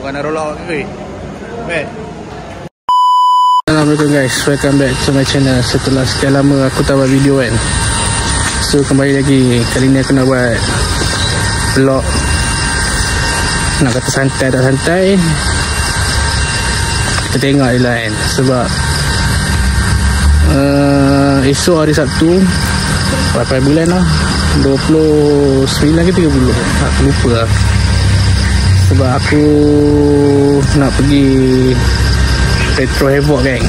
kena roll out ke. Baik. Assalamualaikum guys, welcome back to my channel. Setelah sekian lama aku tak buat video kan, so kembali lagi. Kali ni aku nak buat vlog. Nak kata santai tak santai, kita tengok je lah kan. Sebab esok hari Sabtu, berapa bulan lah, 29 ke 30, aku lupa lah. Sebab aku nak pergi Retro Havoc geng.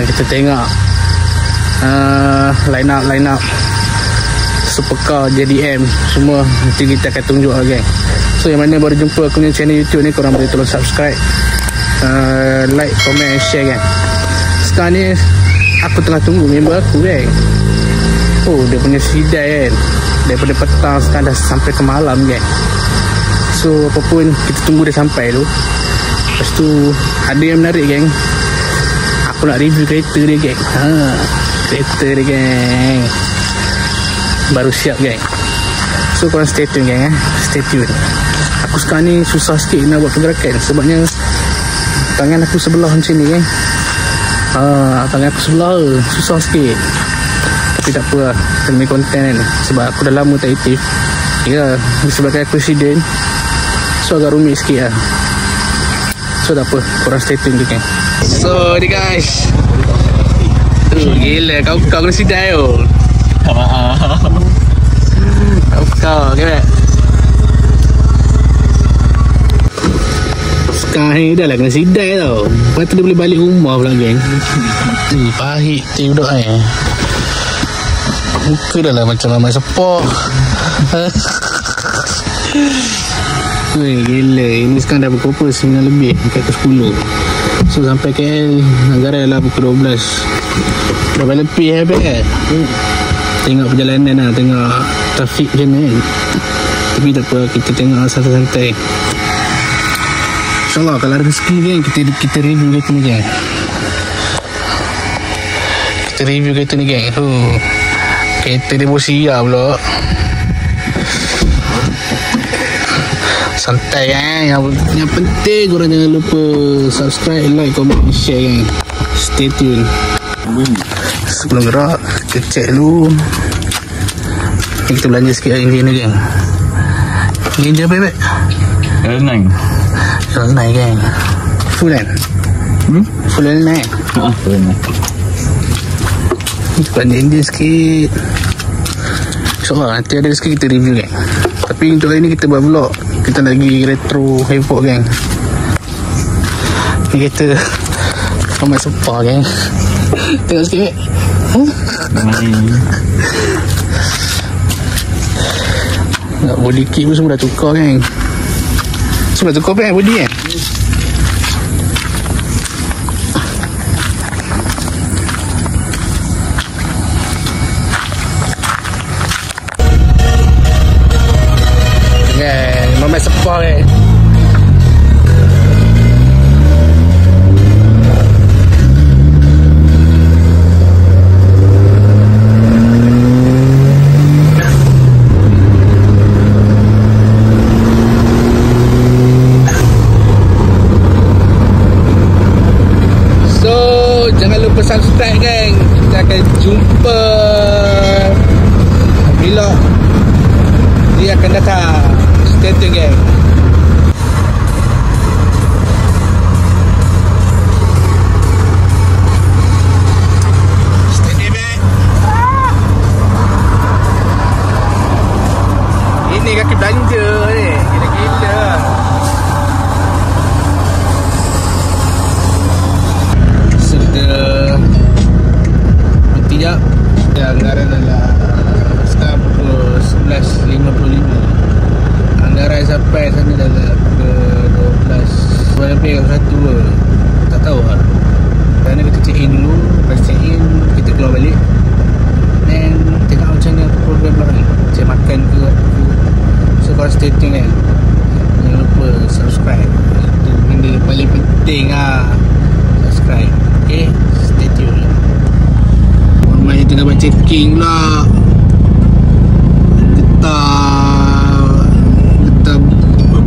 Kita tengok line up Supercar, JDM semua nanti kita akan tunjuk lah geng. So yang mana baru jumpa aku punya channel YouTube ni, korang boleh tolong subscribe, like, comment and share geng. Sekarang ni aku tengah tunggu member aku geng. Oh, dia punya sidai kan, daripada petang sekarang dah sampai ke malam geng. So apapun, kita tunggu dia sampai tu. Lepas tu ada yang menarik geng, aku nak review kereta dia geng. Kereta dia geng baru siap geng. So korang stay tune geng, stay tune. Aku sekarang ni susah sikit nak buat pergerakan, sebabnya tangan aku sebelah macam ni geng. Tangan aku sebelah susah sikit. Tapi tak apa lah, demi konten kan. Sebab aku dah lama tak aktif. Ya, disebabkan aku accident, so agak rumit sikit lah. So tak apa, korang stay tune je kan. So ni guys, gila kau kena sidai tu. Kau okay? Sekarang ni dah lah kena sidai tau. Lepas tu dia boleh balik rumah pula geng. Pahit tu budak muka dah lah macam ramai sepak. Gila, ini sekarang dah pukul 9 lebih, dekat ke 10. So sampai KL negara dah pukul 12. Berapa lebih kan? Tengok perjalanan lah, tengok trafik macam mana kan. Tapi tak apa, kita tengok santai-santai. InsyaAllah kalau ada rezeki kan, kita review kereta ni kan. Kita review kereta ni kan. Kereta dia bersiap pula. Santai kan. Yang penting korang jangan lupa subscribe, like, comment, share kan. Stay tune. Sebelum gerak, kita check dulu. Kita belanja sikit engine ni kan. Engine apa beb? L9 kan. Full kan? Full L9 Full L9. Kita belanja engine sikit. InsyaAllah nanti ada rezeki kita review kan. Tapi untuk hari ni kita buat vlog. Kita nak pergi Retro Havoc gang. Ni kereta ramai sepa gang. Tengok sikit nak body kit pun semua dah tukar gang. Semua dah tukar kan body kan. Ramai sepa kan. So jangan lupa subscribe geng. Kita akan jumpa vlog dia akan datang. Stay tune geng. Stay tune geng. Ini kaki belanja ni. Gila-gila. Sudah berhenti jap. Anggaran adalah sekarang pukul 11.55. Anggaran sampai sana dah ke 12 lebih ke 1 ke. Tak tahu lah. Kerana kita check in dulu. Lepas check in, kita keluar balik. Dan tengok macam mana program pula ni. Macam makan ke apa ke. So korang stay tune kan. Jangan lupa subscribe. Itu benda paling penting lah. Subscribe. Okay, stay tune. Ramai tengah buat checking pula. Getah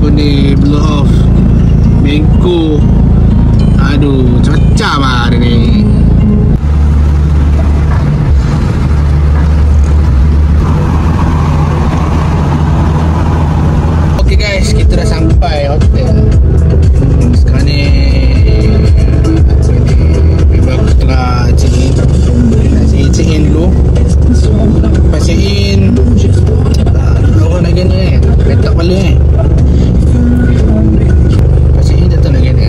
apa ni, blow off bengkok. Aduh, macam-macam lah dia ni. Okay guys, kita dah sampai hotel. Sekarang ni memang aku tengah check-in. Nak check-in dulu. Lepas check-in, orang nak gana kan, letak kepala kan. Lepas check-in datang nak gana.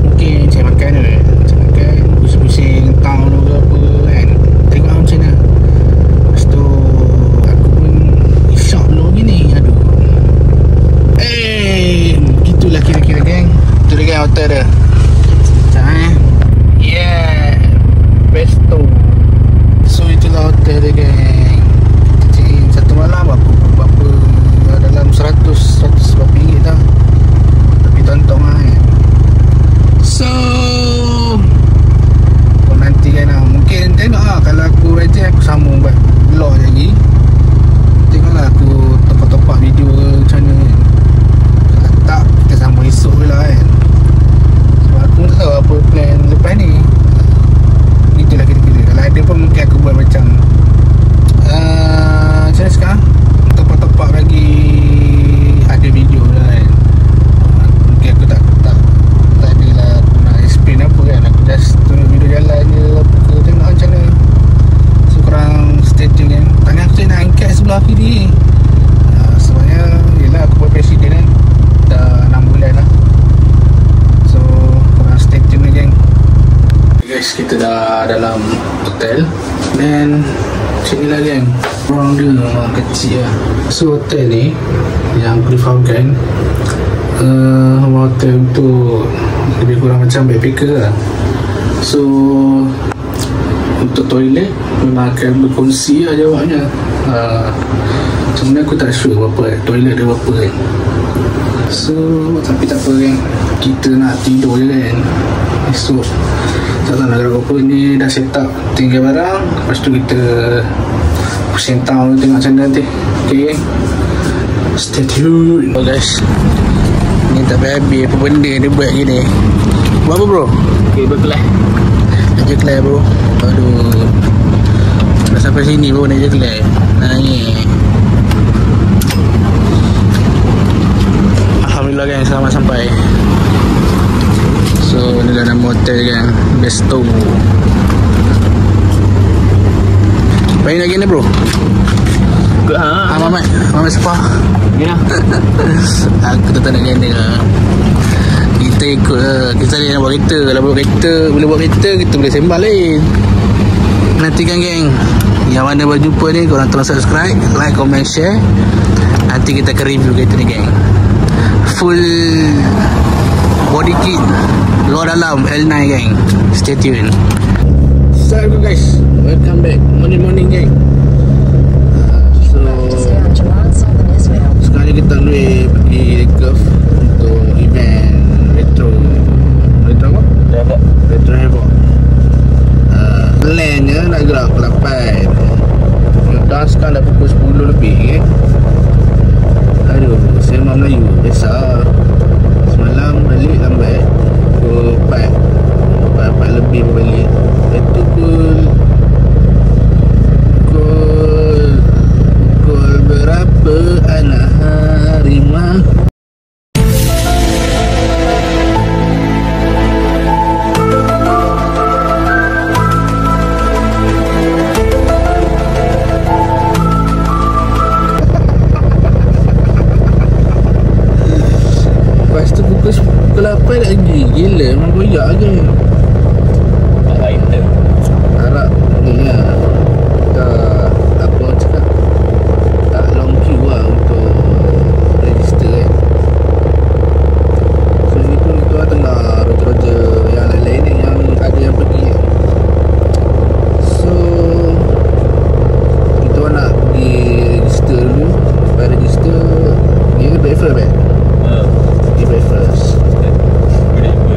Mungkin cari makan tu, cari makan, pusing-pusing town tu ke apa kan. Tengok macam mana. Lepas tu aku pun isyak dulu gini. Aduh, gitulah kira-kira geng. Tu dia geng hotel dia. Macam yeah, Besto. So itulah hotel dia geng. Check-in satu malam berapa dalam 100 berapa ringgit dah. Tapi tonton lah kan. So kau nanti kan lah, mungkin tengok lah. Kalau aku reject, aku sambung buat vlog lagi. Tengoklah aku topak-topak video ke macam mana kan. Kalau tak, kita sambung esok je lah kan. Sebab aku pun tak tahu apa plan lepas ni. Itulah kira-kira. Kalau ada pun mungkin aku buat macam macam mana sekarang, topak-topak bagi ada video lah kan. Mungkin aku tak adalah aku nak explain apa kan. Aku just tunjuk video jalan je apa ke, tengok macam mana. So korang stay tune kan. Tangan aku nak angkat sebelah kiri. Sebabnya yelah aku buat presiden kan. Dah 6 bulan lah. So korang stay tune je geng. Guys, kita dah dalam hotel. Dan macam ni lah geng, orang dia kecil lah. So hotel ni yang aku difahamkan hotel untuk lebih kurang macam backpacker lah. So untuk toilet memang akan berkongsi lah jawabnya. Sebenarnya aku tak sure berapa toilet dia berapa kan. So tapi tak apa kan, kita nak tidur je kan. Esok tak tahu nak gerak apa. Ni dah set up, tinggal barang. Lepas tu kita pusing town tengok macam mana nanti. Okay, stay tune. Oh guys, ni tak habis apa benda dia buat gini. Buat apa bro? Okay, berkelas. Naik kelas bro. Aduh, dah sampai sini bro, naik kelas. Ni alhamdulillah kan, selamat sampai. So ni dah nama hotel kan, Besto. Baik lagi ni bro. Mamat Spa. Ya. Aku tak nak ganda lah. Kita ikut lah. Kita ni nak buat kereta. Kalau buat kereta, bila buat kereta kita boleh sembang lain. Nantikan geng, yang mana berjumpa ni, korang tolong subscribe, like, comment, share. Nanti kita akan review kereta ni geng. Full body kit, luar dalam L9 geng. Stay tune. Assalamualaikum guys, welcome back. Morning geng. So sekarang ni kita pergi Curve untuk event Retro apa? Retro Havoc. Plannya nak gerak pukul 8. Dah sekarang dah pukul 10 lebih okay? Aduh, sembang Melayu biasa. Semalam balik lambat pukul 4 lebih balik. Itu pukul berapa anak harimau. Lepas tu pukul 8 lagi. Gila, memang koyak je. Tak lain tu. Harap ni lah, apa orang cakap, tak long queue lah untuk register kan. So ni pun kita orang tengah roger-roger yang lain-lain ni, yang ada yang pergi kan. So kita orang nak pergi register dulu. Lepas register, pergi ke breakfast pergi breakfast.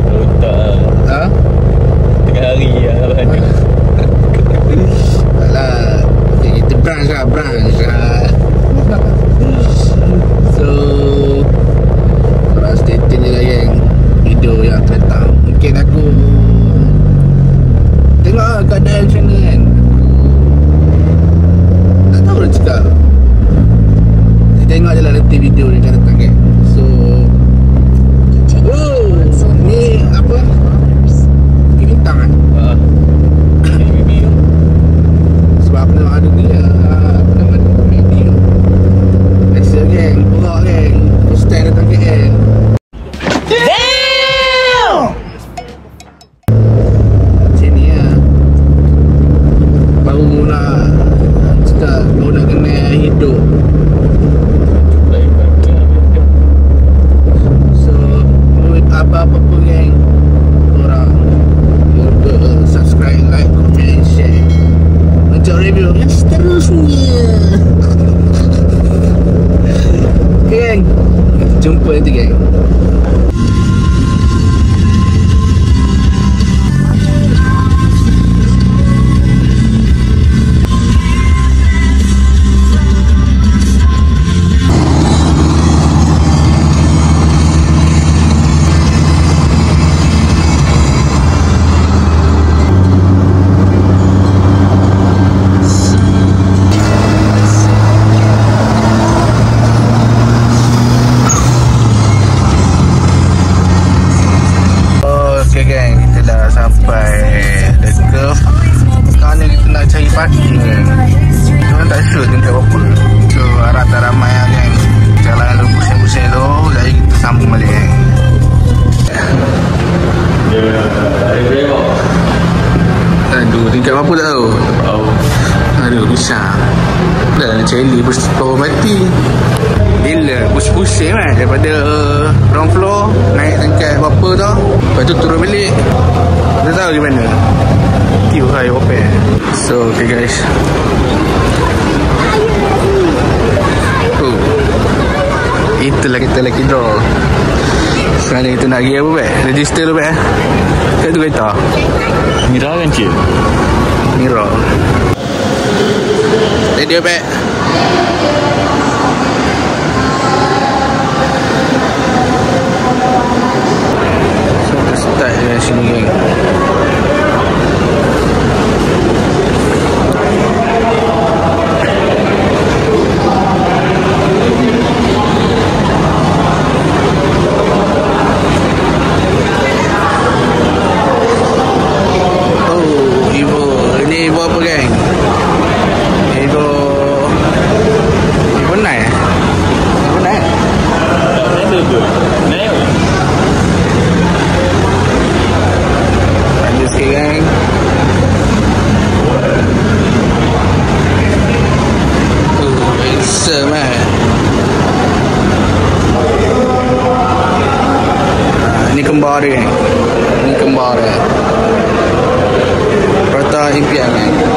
Boleh tak. Ha? parking kan. Diorang tak sure tingkat berapa. So harap tak ramai lah kan. Jalan lu pusing-pusing tu, jadi kita sambung balik kan. Aduh, tingkat berapa tak tahu. Aduh, besar. Dah nak celi power mati. Gila, pusing-pusing kan. Daripada ground floor naik tingkat berapa tau. Lepas tu turun balik. Tak tahu gimana. Hai open. So okay guys, itulah kita lagi draw. Sekarang kita nak pergi apa bet? Register tu bet. Kat tu kereta Mira kan cik? Mira dia bet. So kita start dari sini geng. Ini kembar dia kan. Ini kembar dia. Kereta impian kan.